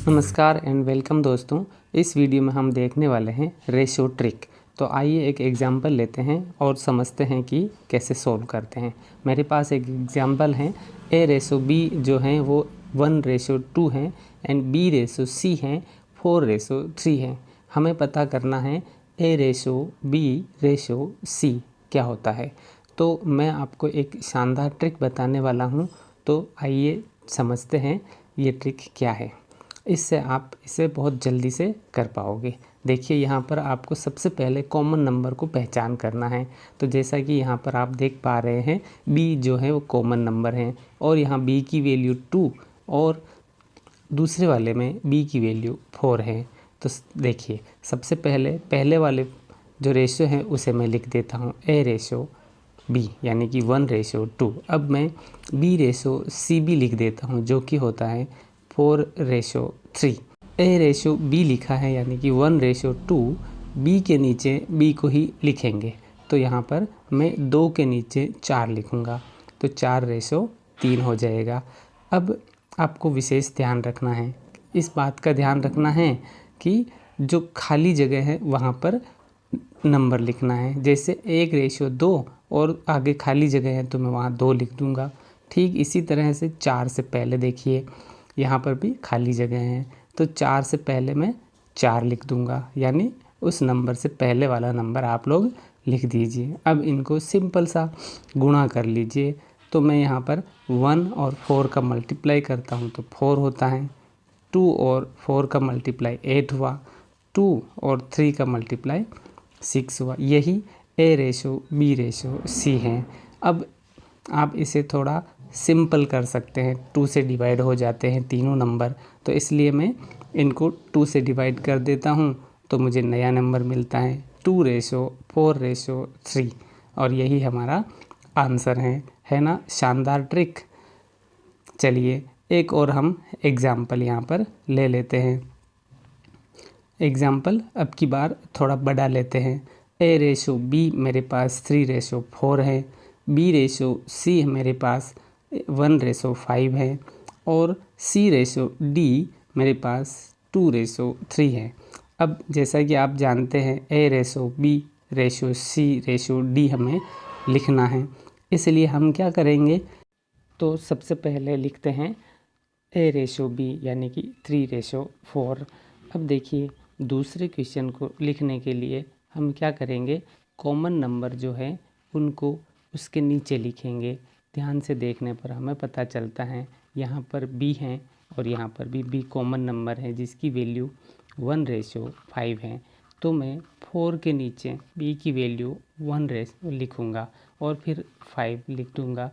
नमस्कार and welcome दोस्तों। इस वीडियो में हम देखने वाले हैं रेशो ट्रिक। तो आइए एक एग्जांपल लेते हैं और समझते हैं कि कैसे सॉल्व करते हैं। मेरे पास एक एग्जांपल है, a रेशो b जो है वो 1:2 है एंड b रेशो c है 4:3 है। हमें पता करना है a ratio b ratio c क्या होता है। तो मैं आपको एक शानदार ट्रिक बताने वाला हूँ, तो आइए समझते हैं ये ट्रिक क्या है। इससे आप इसे बहुत जल्दी से कर पाओगे। देखिए यहाँ पर आपको सबसे पहले कॉमन नंबर को पहचान करना है। तो जैसा कि यहाँ पर आप देख पा रहे हैं b जो है वो कॉमन नंबर है और यहाँ b की वैल्यू 2 और दूसरे वाले में b की वैल्यू 4 है। तो देखिए सबसे पहले वाले जो रेशो है उसे मैं लिख देता हूँ a रेशो b यानी कि 1:2। अब मैं b रेशो c भी लिख देता हूँ जो कि होता है 4:3। a रेशो b लिखा है यानी कि 1:2। b के नीचे b को ही लिखेंगे, तो यहाँ पर मैं 2 के नीचे 4 लिखूँगा तो 4:3 हो जाएगा। अब आपको विशेष ध्यान रखना है, इस बात का ध्यान रखना है कि जो खाली जगह है वहाँ पर नंबर लिखना है। जैसे 1:2 और आगे खाली जगह है तो मैं वहाँ 2 लिख दूँगा। ठीक इसी तरह से 4 से पहले देखिए यहाँ पर भी खाली जगह है तो 4 से पहले मैं 4 लिख दूँगा, यानी उस नंबर से पहले वाला नंबर आप लोग लिख दीजिए। अब इनको सिंपल सा गुणा कर लीजिए। तो मैं यहाँ पर 1 और 4 का मल्टीप्लाई करता हूँ तो 4 होता है, 2 और 4 का मल्टीप्लाई 8 हुआ, 2 और 3 का मल्टीप्लाई 6 हुआ। यही a ratio b ratio c है। अब आप इसे थोड़ा सिंपल कर सकते हैं, 2 से डिवाइड हो जाते हैं तीनों नंबर, तो इसलिए मैं इनको 2 से डिवाइड कर देता हूँ तो मुझे नया नंबर मिलता है 2:4:3 और यही हमारा आंसर है ना। शानदार ट्रिक। चलिए एक और हम एग्ज़ाम्पल यहाँ पर ले लेते हैं। एग्ज़ाम्पल अब की बार थोड़ा बड़ा लेते हैं। a रेशो b मेरे पास 3:4 है, b रेशो c मेरे पास 1:5 है और c रेशो d मेरे पास 2:3 है। अब जैसा कि आप जानते हैं a ratio b ratio c ratio d हमें लिखना है, इसलिए हम क्या करेंगे, तो सबसे पहले लिखते हैं a रेशो b यानी कि 3:4। अब देखिए दूसरे क्वेश्चन को लिखने के लिए हम क्या करेंगे, कॉमन नंबर जो है उनको उसके नीचे लिखेंगे। ध्यान से देखने पर हमें पता चलता है यहाँ पर b है और यहाँ पर भी b कॉमन नंबर है जिसकी वैल्यू 1:5 है। तो मैं 4 के नीचे b की वैल्यू 1 लिखूँगा और फिर 5 लिख दूँगा।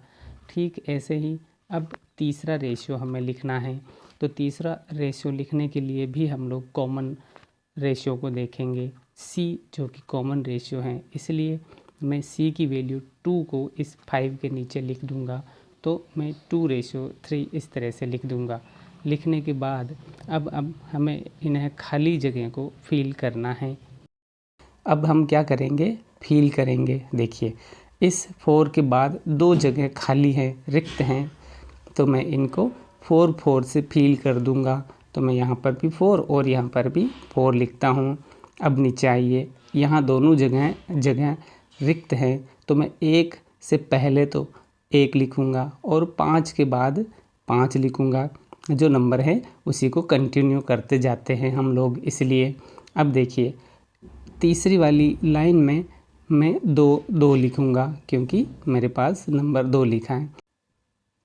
ठीक ऐसे ही अब तीसरा रेशियो हमें लिखना है, तो तीसरा रेशियो लिखने के लिए भी हम लोग कॉमन रेशियो को देखेंगे, c जो कि कॉमन रेशियो है, इसलिए मैं c की वैल्यू 2 को इस 5 के नीचे लिख दूंगा। तो मैं 2:3 इस तरह से लिख दूंगा। लिखने के बाद अब हमें इन्हें खाली जगह को फिल करना है। अब हम क्या करेंगे, फिल करेंगे। देखिए इस 4 के बाद 2 जगह खाली हैं, रिक्त हैं, तो मैं इनको 4 से फिल कर दूंगा। तो मैं यहाँ पर भी 4 और यहाँ पर भी 4 लिखता हूँ। अब नीचे आइए, यहाँ दोनों जगह रिक्त है, तो मैं 1 से पहले तो 1 लिखूँगा और 5 के बाद 5 लिखूँगा। जो नंबर है उसी को कंटिन्यू करते जाते हैं हम लोग, इसलिए। अब देखिए तीसरी वाली लाइन में मैं 2 लिखूँगा क्योंकि मेरे पास नंबर 2 लिखा है।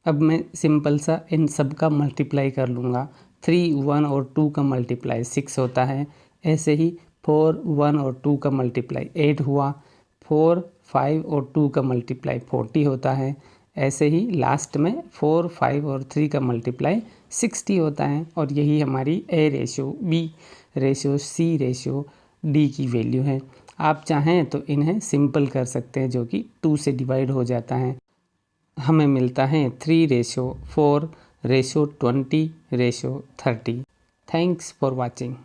अब मैं सिंपल सा इन सब का मल्टीप्लाई कर लूँगा। 3, 1 और 2 का मल्टीप्लाई 6 होता है। ऐसे ही 4, 1 और 2 का मल्टीप्लाई 8 हुआ। 4, 5 और 2 का मल्टीप्लाई 40 होता है। ऐसे ही लास्ट में 4, 5 और 3 का मल्टीप्लाई 60 होता है। और यही हमारी a ratio b ratio c ratio d की वैल्यू है। आप चाहें तो इन्हें सिंपल कर सकते हैं, जो कि 2 से डिवाइड हो जाता है। हमें मिलता है 3:4:20:30। Thanks for watching.